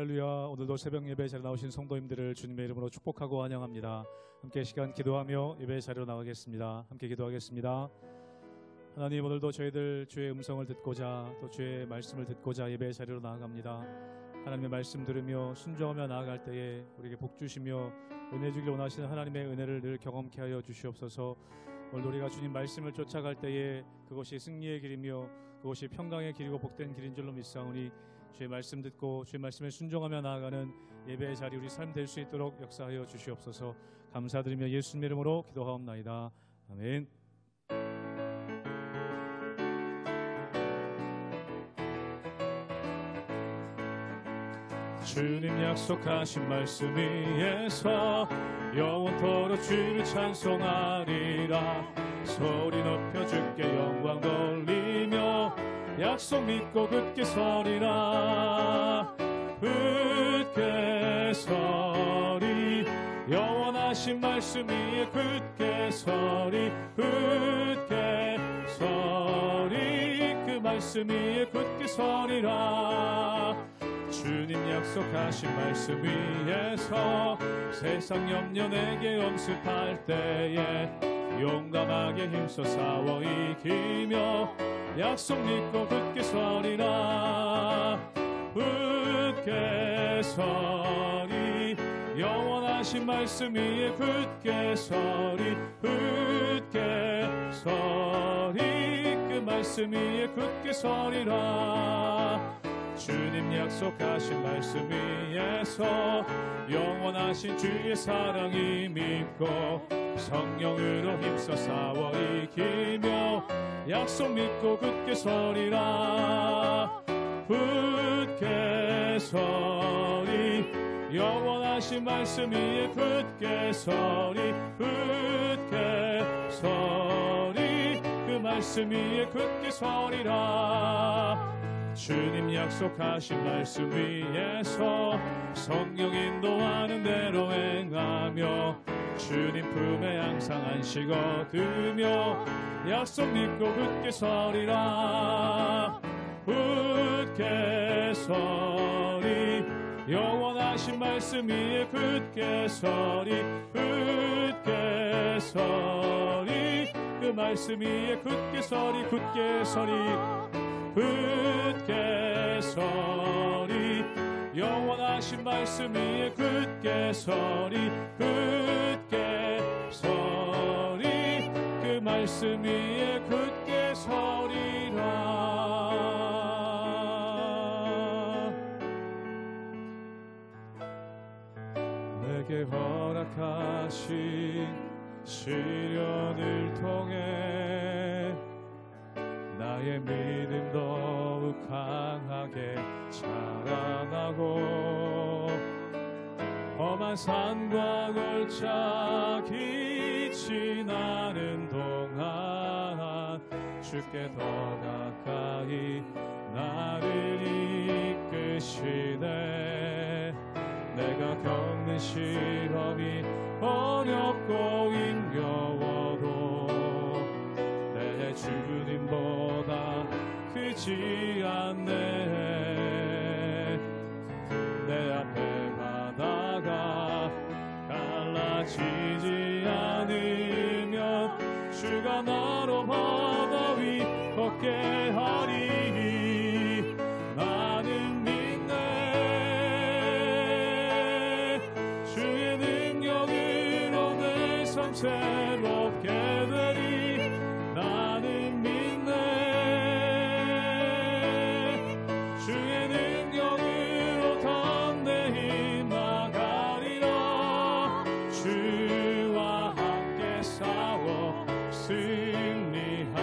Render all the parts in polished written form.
할렐루야. 오늘도 새벽 예배 자리에 나오신 성도님들을 주님의 이름으로 축복하고 환영합니다. 함께 시간 기도하며 예배 자리로 나가겠습니다. 함께 기도하겠습니다. 하나님, 오늘도 저희들 주의 음성을 듣고자 또 주의 말씀을 듣고자 예배 자리로 나아갑니다. 하나님의 말씀 들으며 순종하며 나아갈 때에 우리에게 복 주시며 은혜 주길 원하시는 하나님의 은혜를 늘 경험케 하여 주시옵소서. 오늘 우리가 주님 말씀을 쫓아갈 때에 그것이 승리의 길이며 그것이 평강의 길이고 복된 길인 줄로 믿사오니 주의 말씀 듣고 주의 말씀에 순종하며 나아가는 예배의 자리 우리 삶 될 수 있도록 역사하여 주시옵소서. 감사드리며 예수님의 이름으로 기도하옵나이다. 아멘. 주님 약속하신 말씀 위에서 영원토록 주를 찬송하리라. 소리 높여 주께 영광 돌리며 약속 믿고 굳게 서리라. 굳게 서리 영원하신 말씀 위에 굳게 서리. 굳게 서리 그 말씀 위에 굳게 서리라. 주님 약속하신 말씀 위에서 세상 염려 내게 엄습할 때에 용감하게 힘써 싸워 이기며 약속 믿고 굳게 서리라. 굳게 서리 영원하신 말씀 위에 굳게 서리. 굳게 서리 그 말씀 위에 굳게 서리라. 주님 약속하신 말씀 위에서 영원하신 주의 사랑이 믿고 성령으로 힘써 싸워 이기며 약속 믿고 굳게 서리라. 굳게 서리 영원하신 말씀 위에 굳게 서리. 굳게 서리 그 말씀 위에 굳게 서리라. 주님 약속하신 말씀 위에서 성령 인도하는 대로 행하며 주님 품에 항상 안식 얻으며 약속 믿고 굳게 서리라. 굳게 서리 영원하신 말씀 위에 굳게 서리. 굳게 서리 그 말씀 위에 굳게 서리. 굳게 서리 굳게 서리 영원하신 말씀 위에 굳게 서리. 굳게 서리 그 말씀 위에 굳게 서리라. 내게 허락하신 시련을 통해 나의 믿음 더욱 강하게 자라나고 험한 산과 골짜기 지나는 동안 주께 더 가까이 나를 이끄시네. 내가 겪는 시험이 어렵고 힘겨워도 내 주님보다 크지 않네. 내 앞에 바다가 갈라지지 않으면 주가 나로 바다 위 걷게 하리. 나는 믿네. 주의 능력으로 내 삶 새롭게 되리. 나는 믿네. 주의 능력으로 담대히 나가리라. 주와 함께 싸워 승리하리라.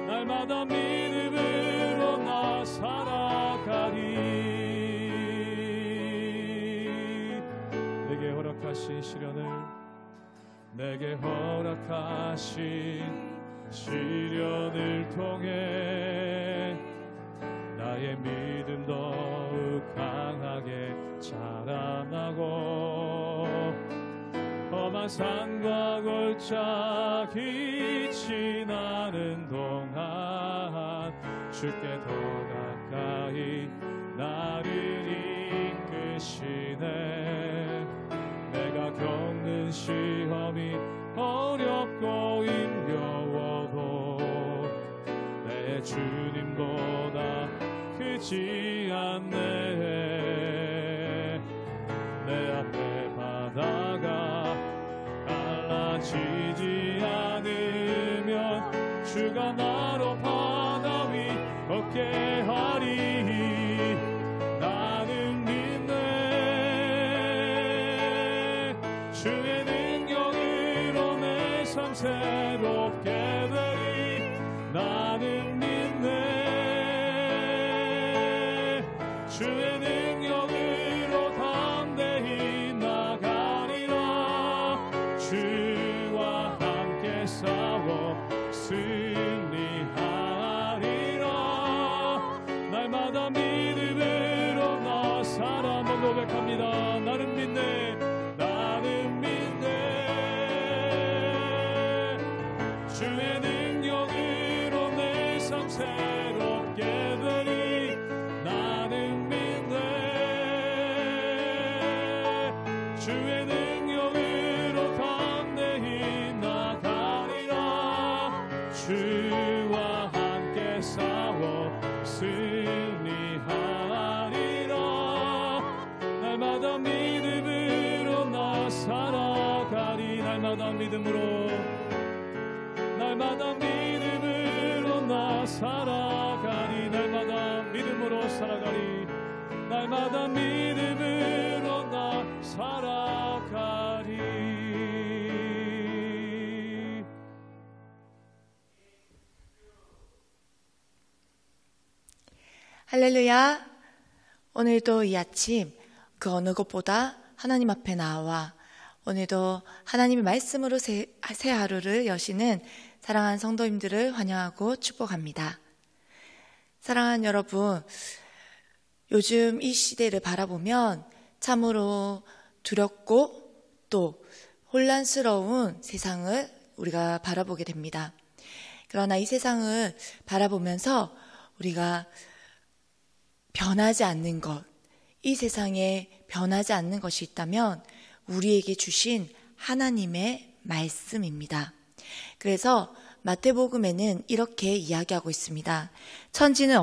날마다 믿음으로 나 살아가리. 내게 허락하신 시련을 내게 허락하신 시련을 통해 나의 믿음 더욱 강하게 자라나고 험한 산과 골짜기 지나는 동안 주께 더 가까이 나를 이끄시네. 내가 겪는 시험이 어렵고 힘겨워도 내 주님보다 크지 않네. 내 앞에 바다가 갈라지지 않으면 주가 나로 바다 위 걷게 하리. 나는 믿네. 주의 능력으로 내 삶 새롭게 되리. 나는 믿네. 주의 능력으로 담대히 나가리라. 주와 함께 싸워 승리하리라. 날마다 믿음으로 나 살아. 한번 고백합니다. 나는 믿네. 나는 믿네. 주의 능력으로 내 삶 새롭게 되리. 나는 믿네. 주의 능력으로 담대히 나가리라. 주와 함께 싸워 승리하리라. 날마다 믿음으로 나 살아가리. 날마다 믿음으로, 날마다 믿음으로 나 살아가리. 날마다 믿음으로 살아가리. 날마다 믿음으로 나 살아가리. 할렐루야. 오늘도 이 아침 그 어느 것보다 하나님 앞에 나와 오늘도 하나님의 말씀으로 새 하루를 여시는 사랑하는 성도님들을 환영하고 축복합니다. 사랑하는 여러분, 요즘 이 시대를 바라보면 참으로 두렵고 또 혼란스러운 세상을 우리가 바라보게 됩니다. 그러나 이 세상을 바라보면서 우리가 변하지 않는 것, 이 세상에 변하지 않는 것이 있다면 우리에게 주신 하나님의 말씀입니다. 그래서 마태복음에는 이렇게 이야기하고 있습니다. 천지는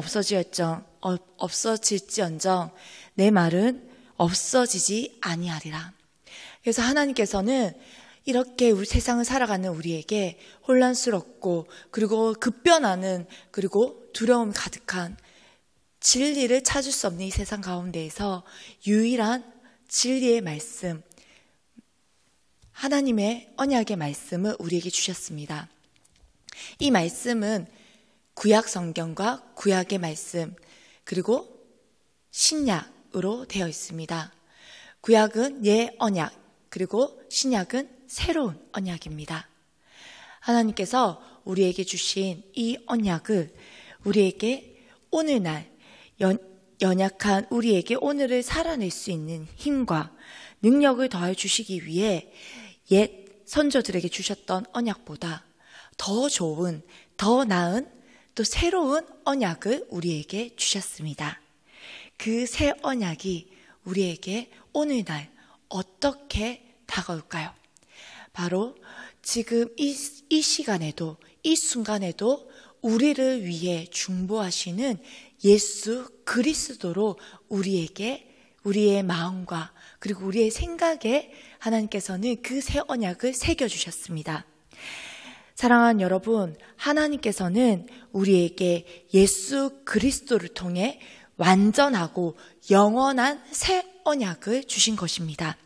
없어질지언정 내 말은 없어지지 아니하리라. 그래서 하나님께서는 이렇게 우리 세상을 살아가는 우리에게 혼란스럽고 그리고 급변하는 그리고 두려움 가득한 진리를 찾을 수 없는 이 세상 가운데에서 유일한 진리의 말씀, 하나님의 언약의 말씀을 우리에게 주셨습니다. 이 말씀은 구약 성경과 구약의 말씀 그리고 신약으로 되어 있습니다. 구약은 옛 언약 그리고 신약은 새로운 언약입니다. 하나님께서 우리에게 주신 이 언약을 우리에게 오늘날 연약한 우리에게 오늘을 살아낼 수 있는 힘과 능력을 더해 주시기 위해 옛 선조들에게 주셨던 언약보다 더 좋은, 더 나은, 또 새로운 언약을 우리에게 주셨습니다. 그 새 언약이 우리에게 오늘날 어떻게 다가올까요? 바로 지금 이 시간에도, 이 순간에도 우리를 위해 중보하시는 예수 그리스도로 우리에게 우리의 마음과 그리고 우리의 생각에 하나님께서는 그 새 언약을 새겨주셨습니다. 사랑하는 여러분, 하나님께서는 우리에게 예수 그리스도를 통해 완전하고 영원한 새 언약을 주신 것입니다.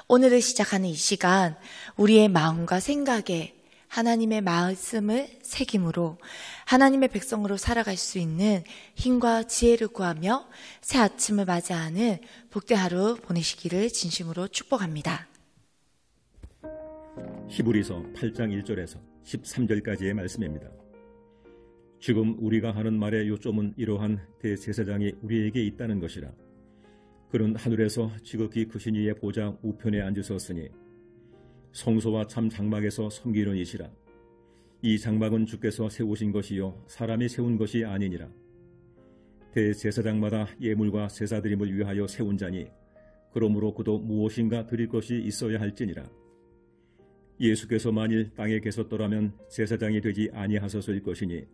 오늘을 시작하는 이 시간 우리의 마음과 생각에 하나님의 말씀을 새김으로 하나님의 백성으로 살아갈 수 있는 힘과 지혜를 구하며 새 아침을 맞이하는 복된 하루 보내시기를 진심으로 축복합니다. 히브리서 8장 1절에서 13절까지의 말씀입니다. 지금 우리가 하는 말의 요점은 이러한 대제사장이 우리에게 있다는 것이라. 그는 하늘에서 지극히 크신 이의 보좌 우편에 앉으셨으니 성소와 참 장막에서 섬기는 이시라. 이 장막은 주께서 세우신 것이요 사람이 세운 것이 아니니라. 대제사장마다 예물과 제사드림을 위하여 세운 자니 그러므로 그도 무엇인가 드릴 것이 있어야 할지니라. 예수께서 만일 땅에 계셨더라면 제사장이 되지 아니하셨을 것이니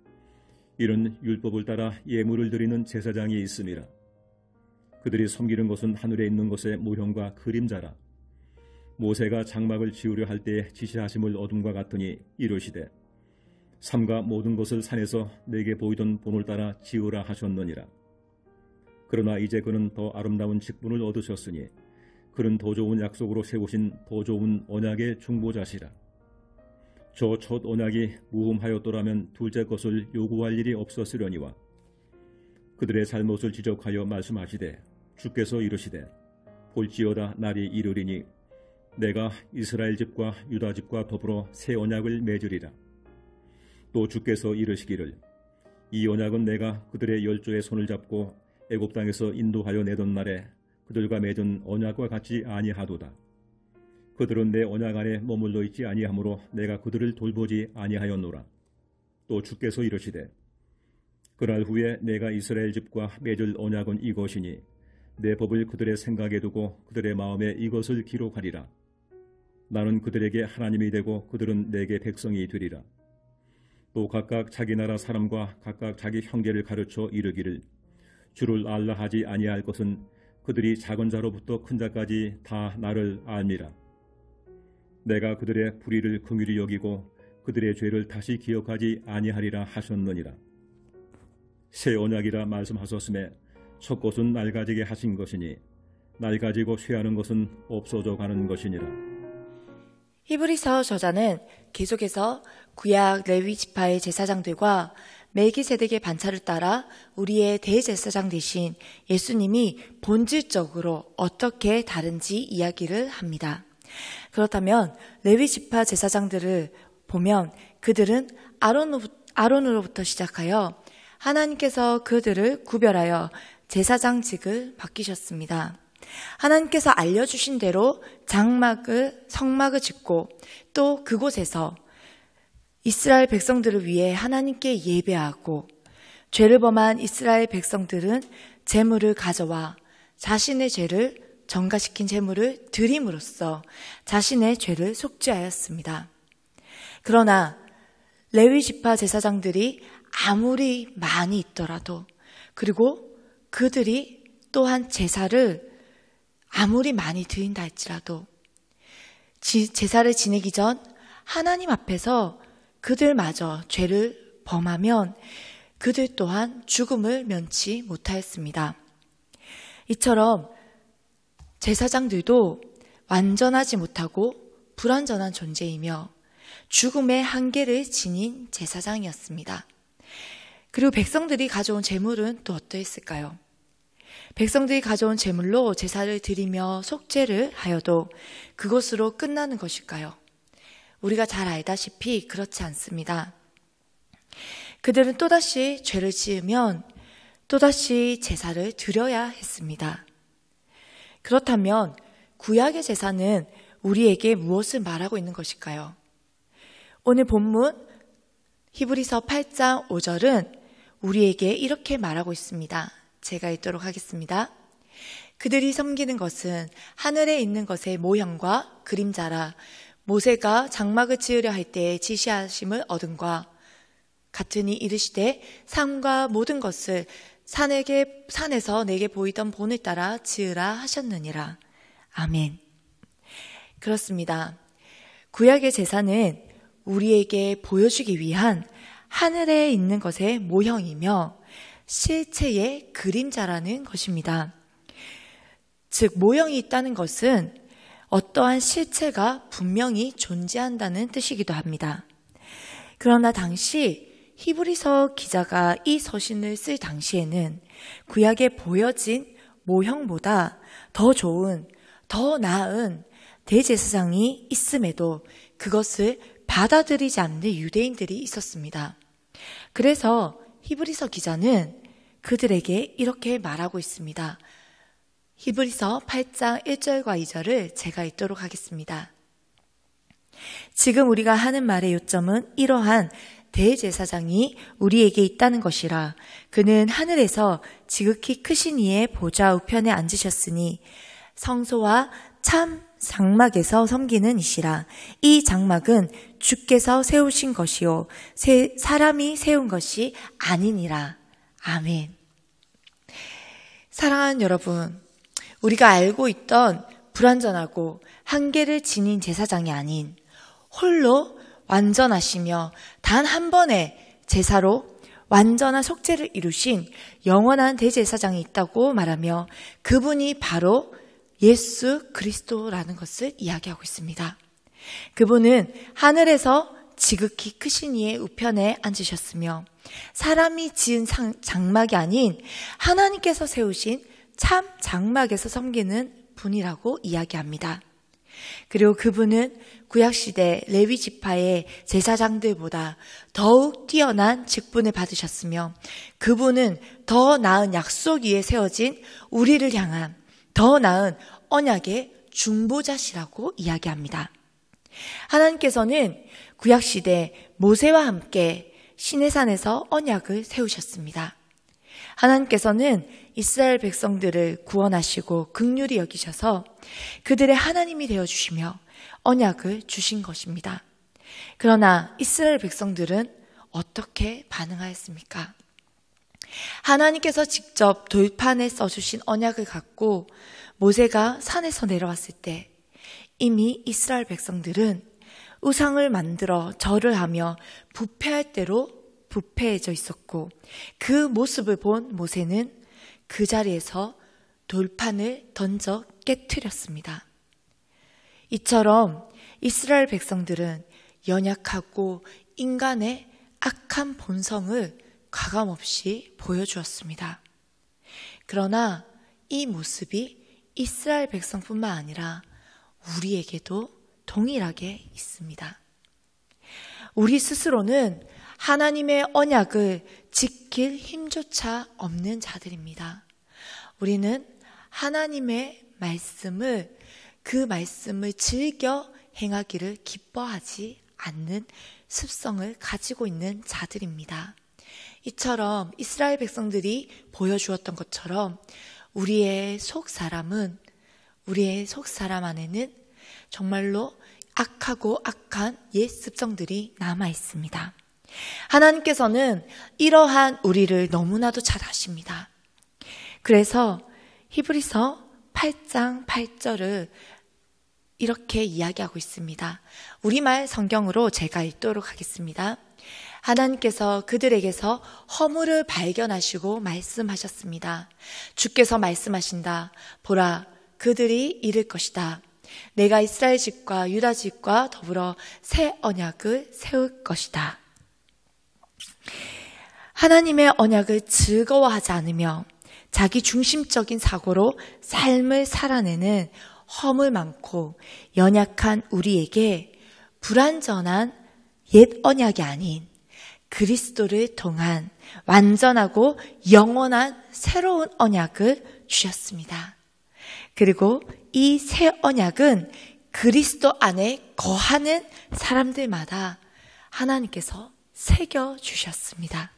이는 율법을 따라 예물을 드리는 제사장이 있음이라. 그들이 섬기는 것은 하늘에 있는 것의 모형과 그림자라. 모세가 장막을 지으려 할 때에 지시하심을 얻음과 같으니 이르시되 삼가 모든 것을 산에서 내게 보이던 본을 따라 지으라 하셨느니라. 그러나 이제 그는 더 아름다운 직분을 얻으셨으니 그는 더 좋은 약속으로 세우신 더 좋은 언약의 중보자시라. 저 첫 언약이 무흠하였더라면 둘째 것을 요구할 일이 없었으려니와 그들의 잘못을 지적하여 말씀하시되 주께서 이르시되 볼지어다 날이 이르리니 내가 이스라엘 집과 유다 집과 더불어 새 언약을 맺으리라. 또 주께서 이르시기를 이 언약은 내가 그들의 열조의 손을 잡고 애굽 땅에서 인도하여 내던 날에 그들과 맺은 언약과 같지 아니하도다. 그들은 내 언약 안에 머물러 있지 아니하므로 내가 그들을 돌보지 아니하였노라. 또 주께서 이르시되 그날 후에 내가 이스라엘 집과 맺을 언약은 이것이니 내 법을 그들의 생각에 두고 그들의 마음에 이것을 기록하리라. 나는 그들에게 하나님이 되고 그들은 내게 백성이 되리라. 또 각각 자기 나라 사람과 각각 자기 형제를 가르쳐 이르기를 주를 알라 하지 아니할 것은 그들이 작은 자로부터 큰 자까지 다 나를 알미라. 내가 그들의 불의를 긍휼히 여기고 그들의 죄를 다시 기억하지 아니하리라 하셨느니라. 새 언약이라 말씀하셨음에 첫 것은 낡아지게 하신 것이니 낡아지고 쇠하는 것은 없어져 가는 것이니라. 히브리서 저자는 계속해서 구약 레위 지파의 제사장들과 멜기세덱의 반차를 따라 우리의 대제사장 되신 예수님이 본질적으로 어떻게 다른지 이야기를 합니다. 그렇다면 레위 지파 제사장들을 보면 그들은 아론으로부터 시작하여 하나님께서 그들을 구별하여 제사장직을 맡기셨습니다. 하나님께서 알려주신 대로 성막을 짓고 또 그곳에서 이스라엘 백성들을 위해 하나님께 예배하고 죄를 범한 이스라엘 백성들은 제물을 가져와 자신의 죄를 전가시킨 제물을 드림으로써 자신의 죄를 속죄하였습니다. 그러나 레위 지파 제사장들이 아무리 많이 있더라도 그리고 그들이 또한 제사를 아무리 많이 드린다 할지라도 제사를 지내기 전 하나님 앞에서 그들마저 죄를 범하면 그들 또한 죽음을 면치 못하였습니다. 이처럼 제사장들도 완전하지 못하고 불완전한 존재이며 죽음의 한계를 지닌 제사장이었습니다. 그리고 백성들이 가져온 제물은 또 어떠했을까요? 백성들이 가져온 제물로 제사를 드리며 속죄를 하여도 그것으로 끝나는 것일까요? 우리가 잘 알다시피 그렇지 않습니다. 그들은 또다시 죄를 지으면 또다시 제사를 드려야 했습니다. 그렇다면 구약의 제사는 우리에게 무엇을 말하고 있는 것일까요? 오늘 본문 히브리서 8장 5절은 우리에게 이렇게 말하고 있습니다. 제가 읽도록 하겠습니다. 그들이 섬기는 것은 하늘에 있는 것의 모형과 그림자라 모세가 장막을 지으려 할 때에 지시하심을 얻은과 같으니 이르시되 산과 모든 것을 산에서 내게 보이던 본을 따라 지으라 하셨느니라. 아멘. 그렇습니다. 구약의 제사는 우리에게 보여주기 위한 하늘에 있는 것의 모형이며 실체의 그림자라는 것입니다. 즉 모형이 있다는 것은 어떠한 실체가 분명히 존재한다는 뜻이기도 합니다. 그러나 당시 히브리서 기자가 이 서신을 쓸 당시에는 구약에 보여진 모형보다 더 좋은, 더 나은 대제사장이 있음에도 그것을 받아들이지 않는 유대인들이 있었습니다. 그래서 히브리서 기자는 그들에게 이렇게 말하고 있습니다. 히브리서 8장 1절과 2절을 제가 읽도록 하겠습니다. 지금 우리가 하는 말의 요점은 이러한 대제사장이 우리에게 있다는 것이라. 그는 하늘에서 지극히 크신 이의 보좌 우편에 앉으셨으니 성소와 참 장막에서 섬기는 이시라. 이 장막은 주께서 세우신 것이요 사람이 세운 것이 아니니라. 아멘. 사랑하는 여러분, 우리가 알고 있던 불완전하고 한계를 지닌 제사장이 아닌 홀로 완전하시며 단 한 번의 제사로 완전한 속죄를 이루신 영원한 대제사장이 있다고 말하며 그분이 바로 예수 그리스도라는 것을 이야기하고 있습니다. 그분은 하늘에서 지극히 크신 이의 우편에 앉으셨으며 사람이 지은 장막이 아닌 하나님께서 세우신 참 장막에서 섬기는 분이라고 이야기합니다. 그리고 그분은 구약시대 레위 지파의 제사장들보다 더욱 뛰어난 직분을 받으셨으며 그분은 더 나은 약속 위에 세워진 우리를 향한 더 나은 언약의 중보자시라고 이야기합니다. 하나님께서는 구약시대 모세와 함께 시내산에서 언약을 세우셨습니다. 하나님께서는 이스라엘 백성들을 구원하시고 긍휼히 여기셔서 그들의 하나님이 되어주시며 언약을 주신 것입니다. 그러나 이스라엘 백성들은 어떻게 반응하였습니까? 하나님께서 직접 돌판에 써주신 언약을 갖고 모세가 산에서 내려왔을 때 이미 이스라엘 백성들은 우상을 만들어 절을 하며 부패할 대로 부패해져 있었고 그 모습을 본 모세는 그 자리에서 돌판을 던져 깨트렸습니다. 이처럼 이스라엘 백성들은 연약하고 인간의 악한 본성을 가감없이 보여주었습니다. 그러나 이 모습이 이스라엘 백성뿐만 아니라 우리에게도 동일하게 있습니다. 우리 스스로는 하나님의 언약을 지킬 힘조차 없는 자들입니다. 우리는 하나님의 말씀을 그 말씀을 즐겨 행하기를 기뻐하지 않는 습성을 가지고 있는 자들입니다. 이처럼 이스라엘 백성들이 보여주었던 것처럼 우리의 속 사람 안에는 정말로 악하고 악한 옛 습성들이 남아 있습니다. 하나님께서는 이러한 우리를 너무나도 잘 아십니다. 그래서 히브리서 8장 8절을 이렇게 이야기하고 있습니다. 우리말 성경으로 제가 읽도록 하겠습니다. 하나님께서 그들에게서 허물을 발견하시고 말씀하셨습니다. 주께서 말씀하신다. 보라, 그들이 이를 것이다. 내가 이스라엘 집과 유다 집과 더불어 새 언약을 세울 것이다. 하나님의 언약을 즐거워하지 않으며 자기 중심적인 사고로 삶을 살아내는 허물 많고 연약한 우리에게 불완전한 옛 언약이 아닌 그리스도를 통한 완전하고 영원한 새로운 언약을 주셨습니다. 그리고 이 새 언약은 그리스도 안에 거하는 사람들마다 하나님께서 새겨주셨습니다.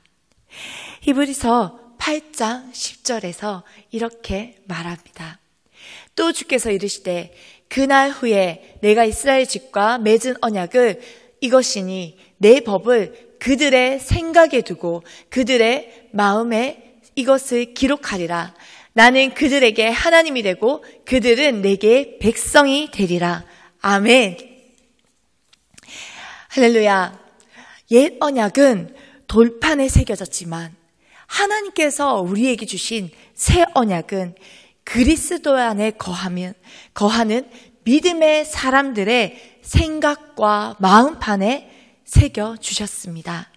히브리서 8장 10절에서 이렇게 말합니다. 또 주께서 이르시되 그날 후에 내가 이스라엘 집과 맺은 언약을 이것이니 내 법을 그들의 생각에 두고 그들의 마음에 이것을 기록하리라. 나는 그들에게 하나님이 되고 그들은 내게 백성이 되리라. 아멘. 할렐루야. 옛 언약은 돌판에 새겨졌지만 하나님께서 우리에게 주신 새 언약은 그리스도 안에 거하는 믿음의 사람들의 생각과 마음판에 새겨주셨습니다.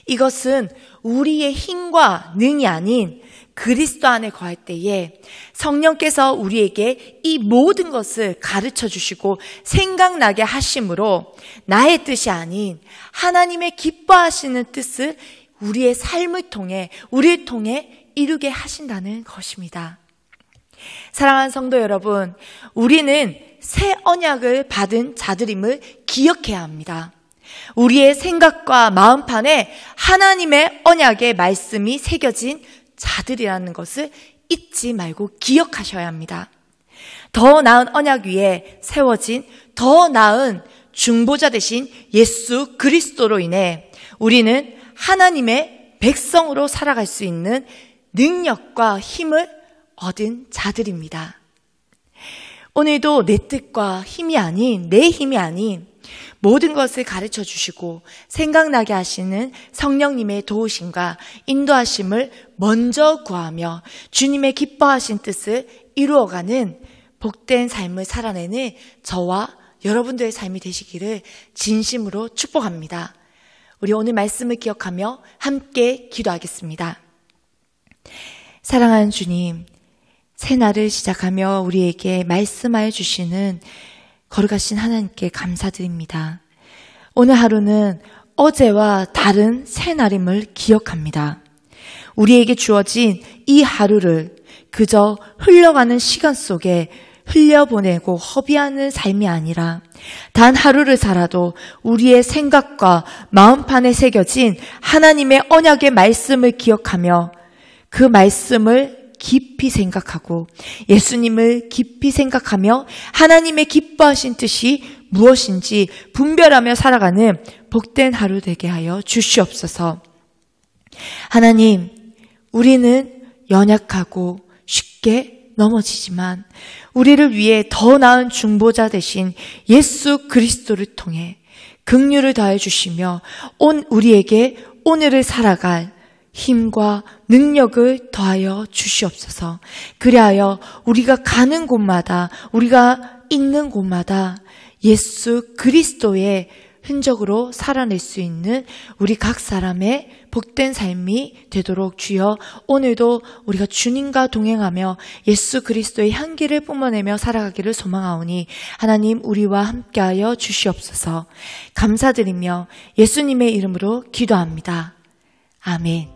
이것은 우리의 힘과 능이 아닌 그리스도 안에 거할 때에 성령께서 우리에게 이 모든 것을 가르쳐 주시고 생각나게 하심으로 나의 뜻이 아닌 하나님의 기뻐하시는 뜻을 우리의 삶을 통해 우리를 통해 이루게 하신다는 것입니다. 사랑하는 성도 여러분, 우리는 새 언약을 받은 자들임을 기억해야 합니다. 우리의 생각과 마음판에 하나님의 언약의 말씀이 새겨진 자들이라는 것을 잊지 말고 기억하셔야 합니다. 더 나은 언약 위에 세워진 더 나은 중보자 되신 예수 그리스도로 인해 우리는 하나님의 백성으로 살아갈 수 있는 능력과 힘을 얻은 자들입니다. 오늘도 내 뜻과 힘이 아닌, 내 힘이 아닌 모든 것을 가르쳐 주시고 생각나게 하시는 성령님의 도우심과 인도하심을 먼저 구하며 주님의 기뻐하신 뜻을 이루어가는 복된 삶을 살아내는 저와 여러분들의 삶이 되시기를 진심으로 축복합니다. 우리 오늘 말씀을 기억하며 함께 기도하겠습니다. 사랑하는 주님, 새날을 시작하며 우리에게 말씀하여 주시는 거룩하신 하나님께 감사드립니다. 오늘 하루는 어제와 다른 새날임을 기억합니다. 우리에게 주어진 이 하루를 그저 흘러가는 시간 속에 흘려보내고 허비하는 삶이 아니라 단 하루를 살아도 우리의 생각과 마음판에 새겨진 하나님의 언약의 말씀을 기억하며 그 말씀을 깊이 생각하고 예수님을 깊이 생각하며 하나님의 기뻐하신 뜻이 무엇인지 분별하며 살아가는 복된 하루 되게 하여 주시옵소서. 하나님, 우리는 연약하고 쉽게 넘어지지만 우리를 위해 더 나은 중보자 되신 예수 그리스도를 통해 긍휼을 더해 주시며 우리에게 오늘을 살아갈 힘과 능력을 더하여 주시옵소서. 그리하여 우리가 가는 곳마다, 우리가 있는 곳마다 예수 그리스도의 흔적으로 살아낼 수 있는 우리 각 사람의 복된 삶이 되도록 주여 오늘도 우리가 주님과 동행하며 예수 그리스도의 향기를 뿜어내며 살아가기를 소망하오니 하나님 우리와 함께하여 주시옵소서. 감사드리며 예수님의 이름으로 기도합니다. 아멘.